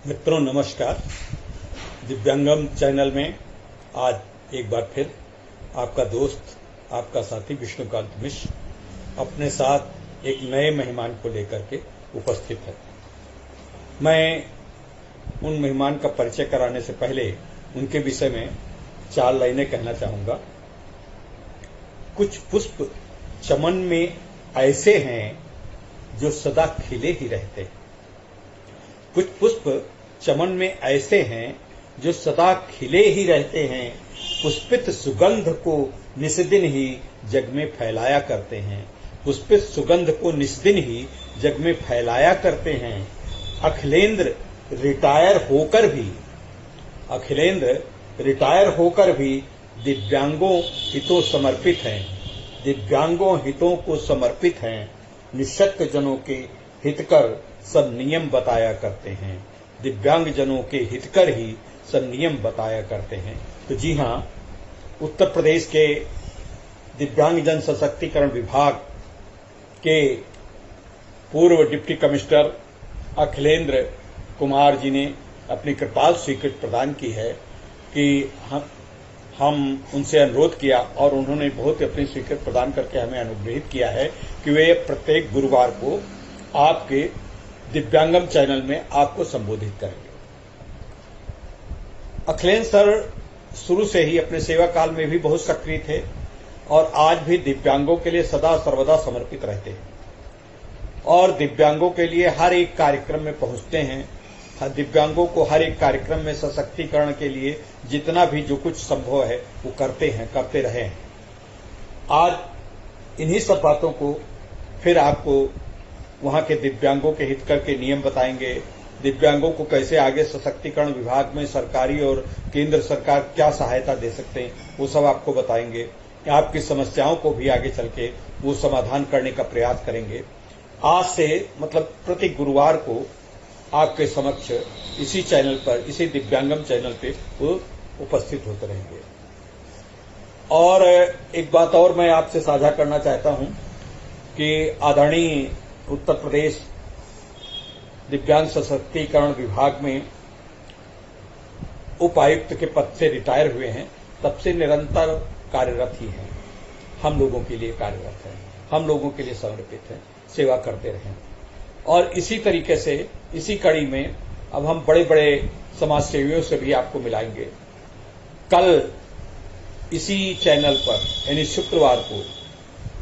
मित्रों नमस्कार। दिव्यांगम चैनल में आज एक बार फिर आपका दोस्त, आपका साथी विष्णुकांत मिश्र अपने साथ एक नए मेहमान को लेकर के उपस्थित है। मैं उन मेहमान का परिचय कराने से पहले उनके विषय में 4 लाइनें कहना चाहूंगा। कुछ पुष्प चमन में ऐसे हैं जो सदा खिले ही रहते हैं। कुछ पुष्प चमन में ऐसे हैं जो सदा खिले ही रहते हैं, पुष्पित सुगंध को निस्दिन ही जग में फैलाया करते हैं। पुष्पित सुगंध को निस्दिन ही जग में फैलाया करते हैं। अखिलेंद्र रिटायर होकर भी दिव्यांगों हितों समर्पित हैं। दिव्यांगों हितों को समर्पित हैं। निःशक्त जनों के हितकर सब नियम बताया करते हैं। दिव्यांग जनों के हितकर ही सब नियम बताया करते हैं। तो जी हां, उत्तर प्रदेश के दिव्यांग जन सशक्तिकरण विभाग के पूर्व डिप्टी कमिश्नर अखिलेंद्र कुमार जी ने अपनी कृपाल स्वीकृति प्रदान की है कि हम उनसे अनुरोध किया और उन्होंने बहुत अपनी स्वीकृति प्रदान करके हमें अनुग्रहित किया है कि वे प्रत्येक गुरुवार को आपके दिव्यांगम चैनल में आपको संबोधित करेंगे। अखिलेंद्र सर शुरू से ही अपने सेवा काल में भी बहुत सक्रिय थे और आज भी दिव्यांगों के लिए सदा सर्वदा समर्पित रहते हैं और दिव्यांगों के लिए हर एक कार्यक्रम में पहुंचते हैं। दिव्यांगों को हर एक कार्यक्रम में सशक्तिकरण के लिए जितना भी जो कुछ संभव है वो करते रहे हैं। आज इन्हीं सब बातों को फिर आपको वहां के दिव्यांगों के हितकर के नियम बताएंगे। दिव्यांगों को कैसे आगे सशक्तिकरण विभाग में सरकारी और केंद्र सरकार क्या सहायता दे सकते हैं वो सब आपको बताएंगे। आपकी समस्याओं को भी आगे चल के वो समाधान करने का प्रयास करेंगे। आज से मतलब प्रति गुरुवार को आपके समक्ष इसी चैनल पर, इसी दिव्यांगम चैनल पे वो उपस्थित होते रहेंगे। और एक बात और मैं आपसे साझा करना चाहता हूं कि आदरणीय उत्तर प्रदेश दिव्यांग सशक्तिकरण विभाग में उपायुक्त के पद से रिटायर हुए हैं, तब से निरंतर कार्यरत ही हैं। हम लोगों के लिए कार्यरत हैं, हम लोगों के लिए समर्पित हैं, सेवा करते रहें। और इसी तरीके से इसी कड़ी में अब हम बड़े बड़े समाज सेवियों से भी आपको मिलाएंगे। कल इसी चैनल पर यानी शुक्रवार को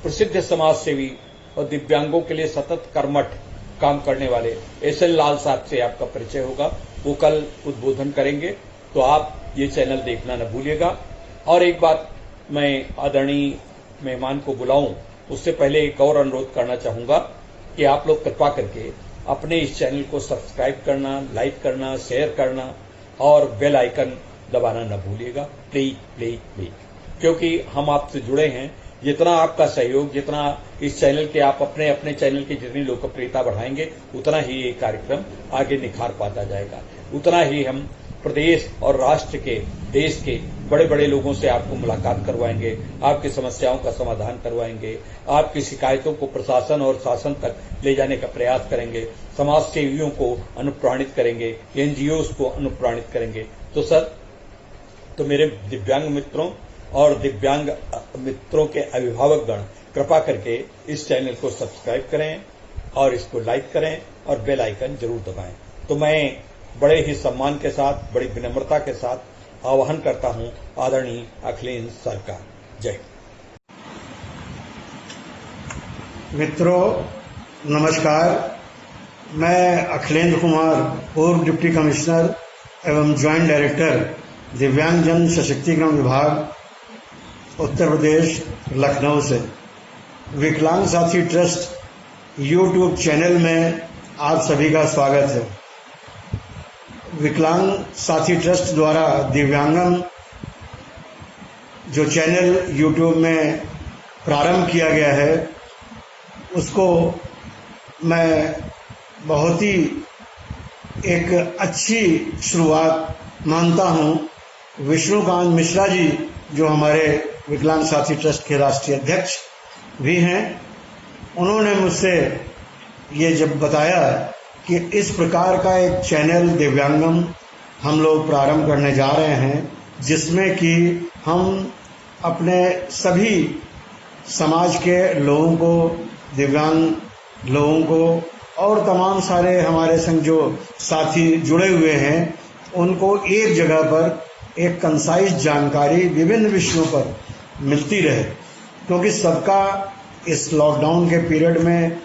प्रसिद्ध समाज सेवी और दिव्यांगों के लिए सतत कर्मठ काम करने वाले एस.एल. लाल साहब से आपका परिचय होगा। वो कल उद्बोधन करेंगे, तो आप ये चैनल देखना न भूलिएगा। और एक बात मैं आदरणीय मेहमान को बुलाऊं उससे पहले एक और अनुरोध करना चाहूंगा कि आप लोग कृपा करके अपने इस चैनल को सब्सक्राइब करना, लाइक करना, शेयर करना और बेल आइकन दबाना न भूलिएगा। प्लीज, क्योंकि हम आपसे जुड़े हैं। जितना आपका सहयोग, जितना इस चैनल के आप अपने अपने चैनल की जितनी लोकप्रियता बढ़ाएंगे, उतना ही ये कार्यक्रम आगे निखार पाता जाएगा। उतना ही हम प्रदेश और राष्ट्र के, देश के बड़े बड़े लोगों से आपको मुलाकात करवाएंगे, आपकी समस्याओं का समाधान करवाएंगे, आपकी शिकायतों को प्रशासन और शासन तक ले जाने का प्रयास करेंगे, समाज सेवियों को अनुप्राणित करेंगे, एनजीओज को अनुप्राणित करेंगे। तो सर, तो मेरे दिव्यांग मित्रों और दिव्यांग मित्रों के अभिभावकगण, कृपा करके इस चैनल को सब्सक्राइब करें और इसको लाइक करें और बेल आइकन जरूर दबाएं। तो मैं बड़े ही सम्मान के साथ, बड़ी विनम्रता के साथ आह्वान करता हूं आदरणीय अखिलेंद्र सर का। जय। मित्रों नमस्कार। मैं अखिलेंद्र कुमार, पूर्व डिप्टी कमिश्नर एवं ज्वाइंट डायरेक्टर दिव्यांग जन सशक्तिकरण विभाग उत्तर प्रदेश लखनऊ से विकलांग साथी ट्रस्ट यूट्यूब चैनल में आप सभी का स्वागत है। विकलांग साथी ट्रस्ट द्वारा दिव्यांगम जो चैनल यूट्यूब में प्रारंभ किया गया है, उसको मैं बहुत ही एक अच्छी शुरुआत मानता हूँ। विष्णुकांत मिश्रा जी जो हमारे विकलांग साथी ट्रस्ट के राष्ट्रीय अध्यक्ष भी हैं, उन्होंने मुझसे ये जब बताया कि इस प्रकार का एक चैनल दिव्यांगम हम लोग प्रारंभ करने जा रहे हैं, जिसमें कि हम अपने सभी समाज के लोगों को, दिव्यांग लोगों को और तमाम सारे हमारे संग जो साथी जुड़े हुए हैं, उनको एक जगह पर एक कंसाइज जानकारी विभिन्न विषयों पर मिलती रहे, क्योंकि सबका इस लॉकडाउन के पीरियड में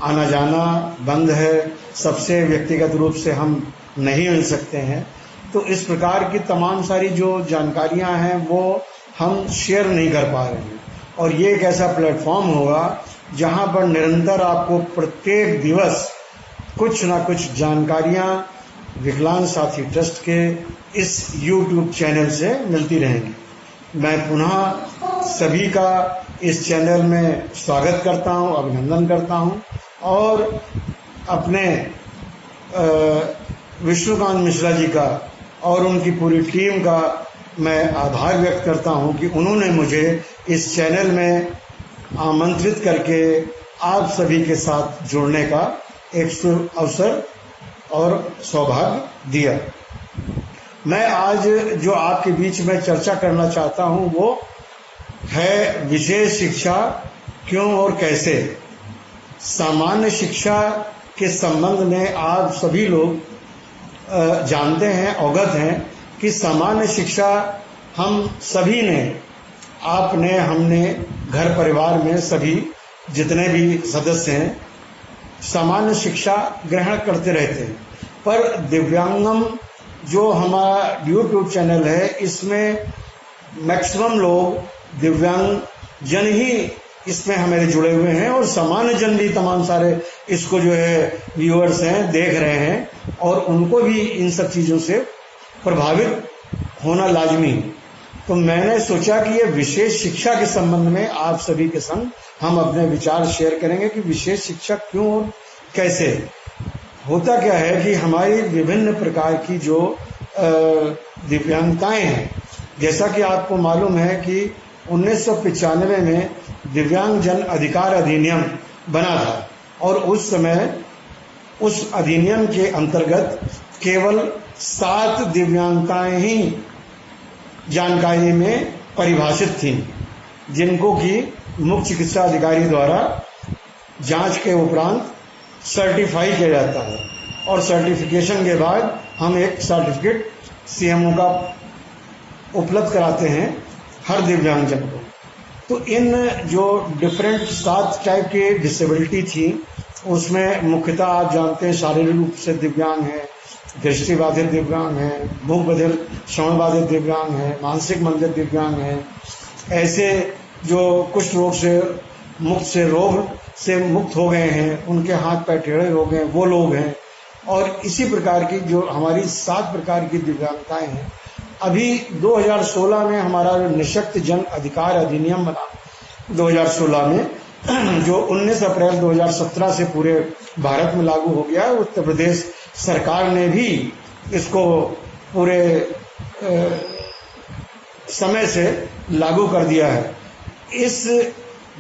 आना जाना बंद है, सबसे व्यक्तिगत रूप से हम नहीं मिल सकते हैं। तो इस प्रकार की तमाम सारी जो जानकारियां हैं वो हम शेयर नहीं कर पा रहे हैं, और ये एक ऐसा प्लेटफॉर्म होगा जहां पर निरंतर आपको प्रत्येक दिवस कुछ ना कुछ जानकारियां विकलांग साथी ट्रस्ट के इस YouTube चैनल से मिलती रहेंगी। मैं पुनः सभी का इस चैनल में स्वागत करता हूं, अभिनंदन करता हूं, और अपने विष्णुकांत मिश्रा जी का और उनकी पूरी टीम का मैं आभार व्यक्त करता हूं कि उन्होंने मुझे इस चैनल में आमंत्रित करके आप सभी के साथ जुड़ने का एक अवसर और सौभाग्य दिया। मैं आज जो आपके बीच में चर्चा करना चाहता हूं वो है विशेष शिक्षा क्यों और कैसे। सामान्य शिक्षा के संबंध में आप सभी लोग जानते हैं, अवगत हैं कि सामान्य शिक्षा हम सभी ने, आपने, हमने घर परिवार में सभी जितने भी सदस्य हैं सामान्य शिक्षा ग्रहण करते रहते हैं। पर दिव्यांगम जो हमारा YouTube चैनल है, इसमें मैक्सिमम लोग दिव्यांग जन ही इसमें हमारे जुड़े हुए हैं, और सामान्य जन भी तमाम सारे इसको जो है व्यूअर्स हैं, देख रहे हैं, और उनको भी इन सब चीज़ों से प्रभावित होना लाजमी। तो मैंने सोचा कि ये विशेष शिक्षा के संबंध में आप सभी के संग हम अपने विचार शेयर करेंगे कि विशेष शिक्षा क्यों और कैसे। होता क्या है कि हमारी विभिन्न प्रकार की जो दिव्यांगताएं हैं, जैसा कि आपको मालूम है कि 1995 में दिव्यांग जन अधिकार अधिनियम बना था, और उस समय उस अधिनियम के अंतर्गत केवल 7 दिव्यांगताएं ही जानकारी में परिभाषित थीं, जिनको कि मुख्य चिकित्सा अधिकारी द्वारा जांच के उपरांत सर्टिफाई किया जाता है, और सर्टिफिकेशन के बाद हम एक सर्टिफिकेट CMO का उपलब्ध कराते हैं हर दिव्यांगजन को। तो इन जो डिफरेंट 7 टाइप की डिसेबिलिटी थी, उसमें मुख्यतः आप जानते हैं शारीरिक रूप से दिव्यांग हैं, दृष्टिबाधित दिव्यांग हैं, मूक बधिर श्रवणबाधित दिव्यांग हैं, मानसिक मंदिर दिव्यांग हैं, ऐसे जो कुष्ठ रोग से मुक्त हो गए हैं, उनके हाथ पैर टेढ़े हो गए, वो लोग हैं, और इसी प्रकार की जो हमारी 7 प्रकार की दिव्यांगताएं हैं। अभी 2016 में हमारा निःशक्त जन अधिकार अधिनियम बना 2016 में, जो 19 अप्रैल 2017 से पूरे भारत में लागू हो गया है। उत्तर प्रदेश सरकार ने भी इसको पूरे समय से लागू कर दिया है। इस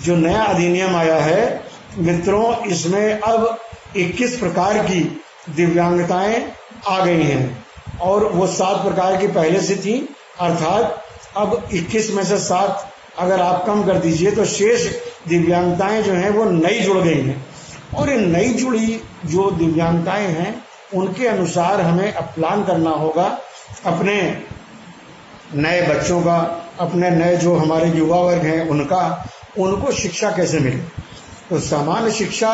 जो नया अधिनियम आया है मित्रों, इसमें अब 21 प्रकार की दिव्यांगताएं आ गई हैं, और वो 7 प्रकार की पहले से थी, अर्थात अब 21 में से 7 अगर आप कम कर दीजिए तो शेष दिव्यांगताएं जो हैं वो नई जुड़ गई हैं। और इन नई जुड़ी जो दिव्यांगताएं हैं उनके अनुसार हमें अब प्लान करना होगा अपने नए बच्चों का, अपने नए जो हमारे युवा वर्ग हैं उनको शिक्षा कैसे मिले। तो सामान्य शिक्षा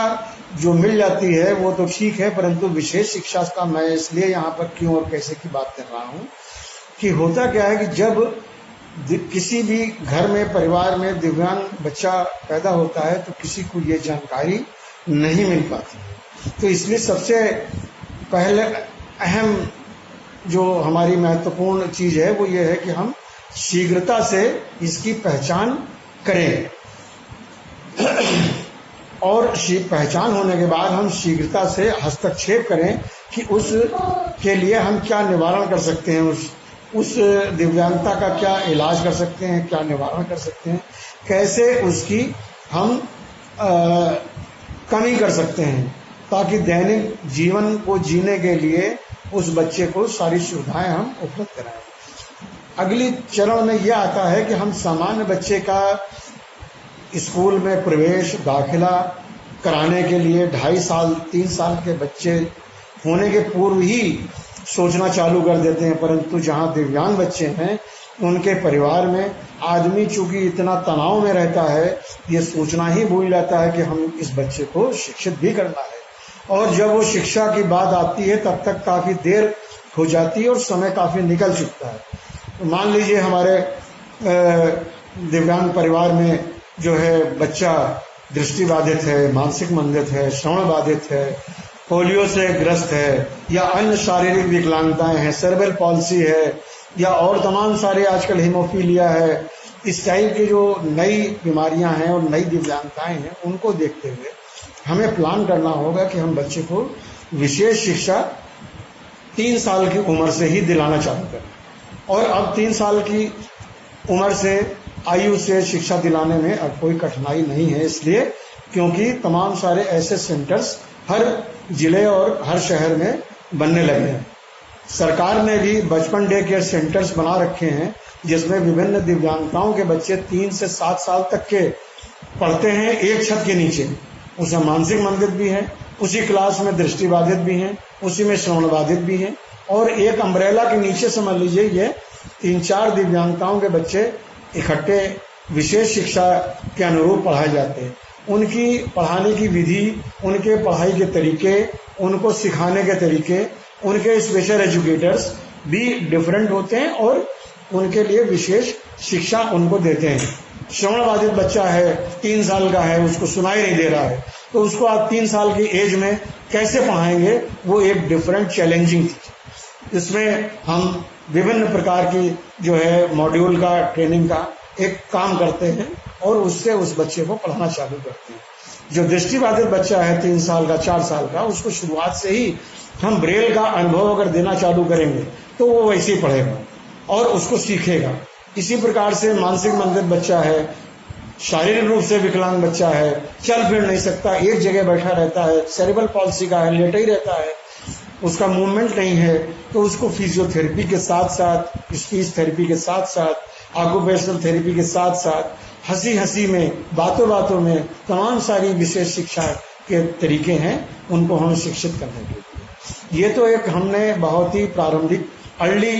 जो मिल जाती है वो तो ठीक है, परंतु विशेष शिक्षा का मैं इसलिए यहाँ पर क्यों और कैसे की बात कर रहा हूँ कि होता क्या है कि जब किसी भी घर में, परिवार में दिव्यांग बच्चा पैदा होता है तो किसी को ये जानकारी नहीं मिल पाती है। तो इसलिए सबसे पहले अहम जो हमारी महत्वपूर्ण चीज़ है वो ये है कि हम शीघ्रता से इसकी पहचान करें, और पहचान होने के बाद हम शीघ्रता से हस्तक्षेप करें कि उस के लिए हम क्या निवारण कर सकते हैं, उस दिव्यांगता का क्या इलाज कर सकते हैं, क्या निवारण कर सकते हैं, कैसे उसकी हम कमी कर सकते हैं, ताकि दैनिक जीवन को जीने के लिए उस बच्चे को सारी सुविधाएं हम उपलब्ध कराएं। अगली चरण में यह आता है कि हम सामान्य बच्चे का स्कूल में प्रवेश दाखिला कराने के लिए 2.5 साल 3 साल के बच्चे होने के पूर्व ही सोचना चालू कर देते हैं, परंतु जहां दिव्यांग बच्चे हैं उनके परिवार में आदमी चूंकि इतना तनाव में रहता है, ये सोचना ही भूल जाता है कि हम इस बच्चे को शिक्षित भी करना है। और जब वो शिक्षा की बात आती है तब तक काफी देर हो जाती है और समय काफी निकल चुकता है। तो मान लीजिए हमारे दिव्यांग परिवार में जो है बच्चा दृष्टिबाधित है, मानसिक मंदित है, श्रवण बाधित है, पोलियो से ग्रस्त है या अन्य शारीरिक विकलांगताएं हैं, सेरेब्रल पॉलिसी है या और तमाम सारे आजकल हीमोफीलिया है, इस टाइप की जो नई बीमारियां हैं और नई दिव्यांगताएं हैं, उनको देखते हुए हमें प्लान करना होगा कि हम बच्चे को विशेष शिक्षा 3 साल की उम्र से ही दिलाना चालू करें। और अब 3 साल की उम्र से आयु से शिक्षा दिलाने में अब कोई कठिनाई नहीं है, इसलिए क्योंकि तमाम सारे ऐसे सेंटर्स हर जिले और हर शहर में बनने लगे हैं। सरकार ने भी बचपन डे केयर सेंटर्स बना रखे हैं जिसमें विभिन्न दिव्यांगताओं के बच्चे 3 से 7 साल तक के पढ़ते हैं एक छत के नीचे। उसमें मानसिक मंदित भी है, उसी क्लास में दृष्टिबाधित भी हैं, उसी में श्रवण बाधित भी हैं, और एक अम्ब्रेला के नीचे समझ लीजिए ये 3-4 दिव्यांगताओं के बच्चे इकट्ठे विशेष शिक्षा के अनुरूप पढ़ाए जाते हैं। उनकी पढ़ाने की विधि, उनके पढ़ाई के तरीके, उनको सिखाने के तरीके, उनके स्पेशल एजुकेटर्स भी डिफरेंट होते हैं और उनके लिए विशेष शिक्षा उनको देते हैं। श्रवण बाधित बच्चा है, 3 साल का है, उसको सुनाई नहीं दे रहा है, तो उसको आप 3 साल की एज में कैसे पढ़ाएंगे, वो एक डिफरेंट चैलेंजिंग थी। इसमें हम विभिन्न प्रकार की जो है मॉड्यूल का ट्रेनिंग का एक काम करते हैं और उससे उस बच्चे को पढ़ाना चालू करते हैं। जो दृष्टिबाधित बच्चा है 3 साल का 4 साल का, उसको शुरुआत से ही हम ब्रेल का अनुभव अगर देना चालू करेंगे तो वो वैसे ही पढ़ेगा और उसको सीखेगा। इसी प्रकार से मानसिक मंदित बच्चा है, शारीरिक रूप से विकलांग बच्चा है, चल फिर नहीं सकता, एक जगह बैठा रहता है, सेरेब्रल पॉलिसी का है, लेटा ही रहता है, उसका मूवमेंट नहीं है, तो उसको फिजियोथेरेपी के साथ साथ, स्पीच थेरेपी के साथ साथ, ऑक्यूपेशनल थेरेपी के साथ साथ, हंसी हंसी में, बातों बातों में तमाम सारी विशेष शिक्षा के तरीके हैं उनको हमें शिक्षित करने के लिए। ये तो एक हमने बहुत ही प्रारंभिक अर्ली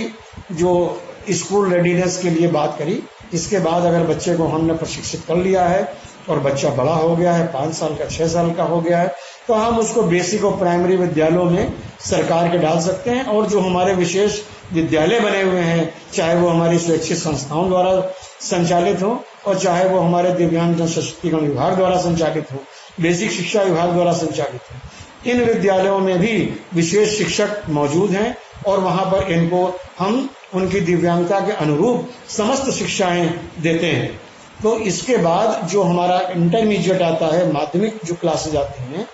जो स्कूल रेडीनेस के लिए बात करी। इसके बाद अगर बच्चे को हमने प्रशिक्षित कर लिया है और बच्चा बड़ा हो गया है, 5 साल का 6 साल का हो गया है, तो हम उसको बेसिक और प्राइमरी विद्यालयों में सरकार के डाल सकते हैं। और जो हमारे विशेष विद्यालय बने हुए हैं, चाहे वो हमारी स्वैच्छिक संस्थाओं द्वारा संचालित हो और चाहे वो हमारे दिव्यांग जन सशक्तिकरण विभाग द्वारा संचालित हो, बेसिक शिक्षा विभाग द्वारा संचालित हो, इन विद्यालयों में भी विशेष शिक्षक मौजूद हैं और वहां पर इनको हम उनकी दिव्यांगता के अनुरूप समस्त शिक्षाएं देते हैं। तो इसके बाद जो हमारा इंटरमीडिएट आता है, माध्यमिक जो क्लासेज आती हैं,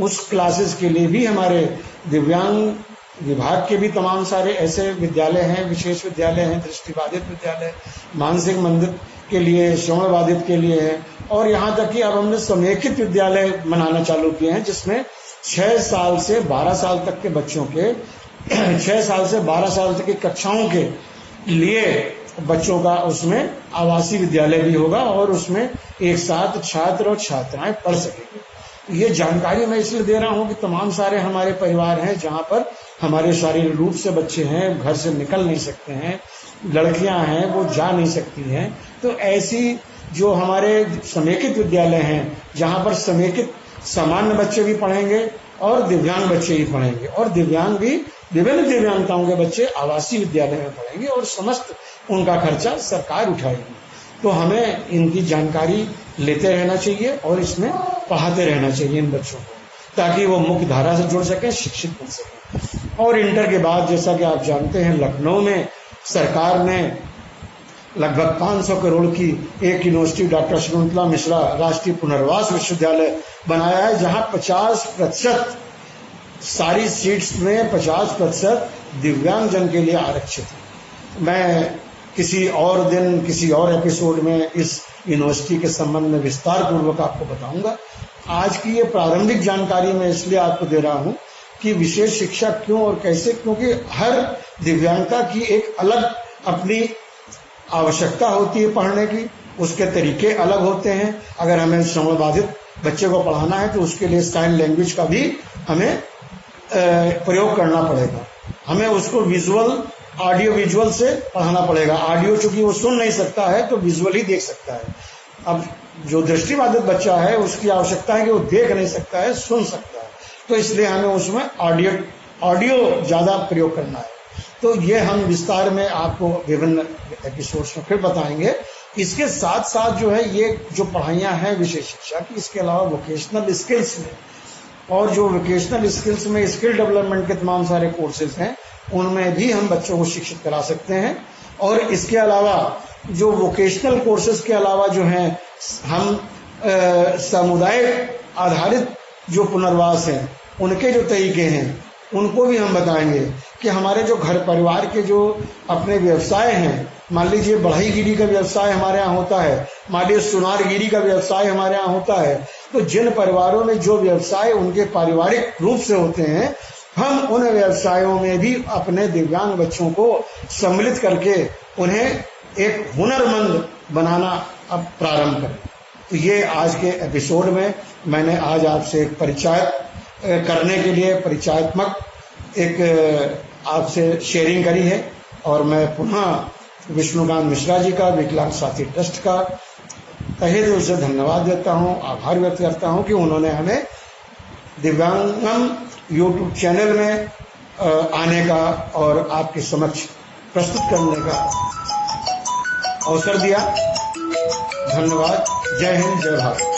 उस क्लासेस के लिए भी हमारे दिव्यांग विभाग के भी तमाम सारे ऐसे विद्यालय हैं, विशेष विद्यालय हैं, दृष्टिबाधित विद्यालय, मानसिक मंदित के लिए, श्रवण बाधित के लिए है। और यहाँ तक कि अब हमने समेकित विद्यालय बनाना चालू किए हैं जिसमें 6 साल से 12 साल तक के बच्चों के 6 साल से 12 साल तक की कक्षाओं के लिए बच्चों का उसमें आवासीय विद्यालय भी होगा और उसमें एक साथ छात्र और छात्राएं पढ़ सकेंगे। ये जानकारी मैं इसलिए दे रहा हूं कि तमाम सारे हमारे परिवार हैं जहां पर हमारे शारीरिक रूप से बच्चे हैं, घर से निकल नहीं सकते हैं, लड़कियां हैं वो जा नहीं सकती हैं, तो ऐसी जो हमारे समेकित विद्यालय हैं जहां पर समेकित सामान्य बच्चे भी पढ़ेंगे और दिव्यांग बच्चे ही पढ़ेंगे और दिव्यांग भी विभिन्न दिव्यांगताओं के बच्चे आवासीय विद्यालय में पढ़ेंगे और समस्त उनका खर्चा सरकार उठाएगी। तो हमें इनकी जानकारी लेते रहना चाहिए और इसमें पढ़ाते रहना चाहिए इन बच्चों को, ताकि वो मुख्य धारा से जुड़ सकें, शिक्षित बन सकें। और इंटर के बाद जैसा कि आप जानते हैं, लखनऊ में सरकार ने लगभग 500 करोड़ की एक यूनिवर्सिटी डॉक्टर शकुंतला मिश्रा राष्ट्रीय पुनर्वास विश्वविद्यालय बनाया है, जहां 50% सारी सीट्स में 50% दिव्यांग जन के लिए आरक्षित है। मैं किसी और दिन किसी और एपिसोड में इस यूनिवर्सिटी के संबंध में विस्तार पूर्वक आपको बताऊंगा आज की ये प्रारंभिक जानकारी मैं इसलिए आपको दे रहा हूँ कि विशेष शिक्षा क्यों और कैसे, क्योंकि हर दिव्यांगता की एक अलग अपनी आवश्यकता होती है पढ़ने की, उसके तरीके अलग होते हैं। अगर हमें श्रवण बाधित बच्चे को पढ़ाना है तो उसके लिए साइन लैंग्वेज का भी हमें प्रयोग करना पड़ेगा। हमें उसको विजुअल, ऑडियो विजुअल से पढ़ाना पड़ेगा। ऑडियो चूंकि वो सुन नहीं सकता है तो विजुअल ही देख सकता है। अब जो दृष्टिबाधित बच्चा है उसकी आवश्यकता है कि वो देख नहीं सकता है, सुन सकता है, तो इसलिए हमें उसमें ऑडियो ज्यादा प्रयोग करना है। तो ये हम विस्तार में आपको विभिन्न एपिसोड्स में फिर बताएंगे। इसके साथ साथ जो है ये जो पढ़ाइयाँ हैं विशेष शिक्षा की, इसके अलावा वोकेशनल स्किल्स में, और जो वोकेशनल स्किल्स में स्किल डेवलपमेंट के तमाम सारे कोर्सेज हैं उनमें भी हम बच्चों को शिक्षित करा सकते हैं। और इसके अलावा जो वोकेशनल कोर्सेज के अलावा जो हैं हम सामुदायिक आधारित जो पुनर्वास हैं उनके जो तरीके हैं उनको भी हम बताएंगे कि हमारे जो घर परिवार के जो अपने व्यवसाय हैं, मान लीजिए बढ़ईगिरी का व्यवसाय हमारे यहाँ होता है, मान लीजिए सुनारगिरी का व्यवसाय हमारे यहाँ होता है, तो जिन परिवारों में जो व्यवसाय उनके पारिवारिक रूप से होते हैं, हम उन व्यवसायों में भी अपने दिव्यांग बच्चों को सम्मिलित करके उन्हें एक हुनरमंद बनाना अब प्रारंभ करें। तो ये आज के एपिसोड में मैंने आज आपसे एक परिचय करने के लिए परिचयात्मक एक आपसे शेयरिंग करी है। और मैं पुनः विष्णुकांत मिश्रा जी का विकलांग साथी ट्रस्ट का तहे दिल से धन्यवाद देता हूँ, आभार व्यक्त करता हूँ कि उन्होंने हमें दिव्यांगम यूट्यूब चैनल में आने का और आपके समक्ष प्रस्तुत करने का अवसर दिया। धन्यवाद। जय हिंद, जय भारत।